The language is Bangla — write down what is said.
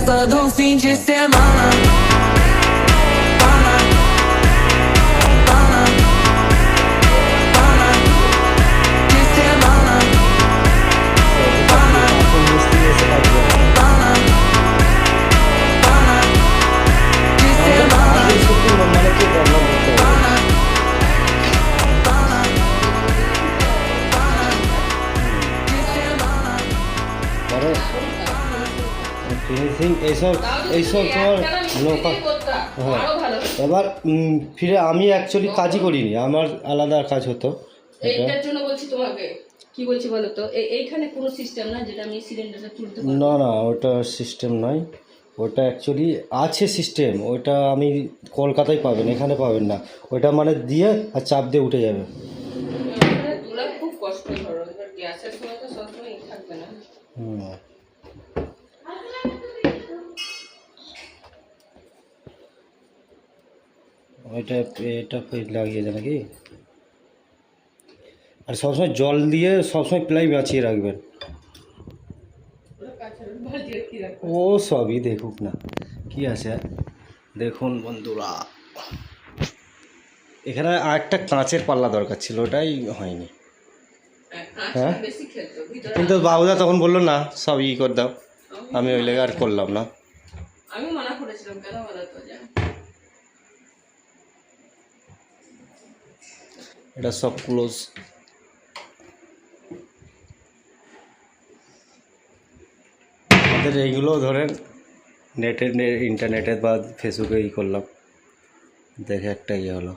todo fim de semana. Pana, pana, pana, de semana. Pana, pana, pana, de semana. Finishing এইসব তোমার নৌকা। হ্যাঁ, এবার ফিরে আমি অ্যাকচুয়ালি কাজই করিনি, আমার আলাদা কাজ হতো। এইটার জন্য বলছি তোমাকে, কি বলছি বলো তো, এইখানে কোনো সিস্টেম না যেটা আমি সিলিন্ডারটা তুলতে পারবো। না না, ওটা সিস্টেম নয়, ওটা অ্যাকচুয়ালি আছে সিস্টেম, ওটা আমি কলকাতায় পাবেন, এখানে পাবেন না। ওটা মানে দিয়ে আর চাপ দিয়ে উঠে যাবে। এখানে তোলা খুব কষ্ট, ধরো এবার গ্যাসের সময় তো সবসময় থাকবে না। ওইটা এটা লাগিয়ে যায় নাকি। আর সবসময় জল দিয়ে সবসময় প্লাই বাঁচিয়ে রাখবেন। ও সবই দেখুক না কি আছে। দেখুন বন্ধুরা, এখানে আরেকটা কাঁচের পাল্লা দরকার ছিল, ওটাই হয়নি। হ্যাঁ, কিন্তু বাবুদা তখন বললো না সব করে দাও, আমি ওই লেগে আর করলাম না। আমি মানা করেছিলাম, কেন বলতো যে এটা সব ক্লোজ। আমাদের এইগুলো ধরেন ইন্টারনেটে বা ফেসবুকে করলাম, দেখে একটা হলো।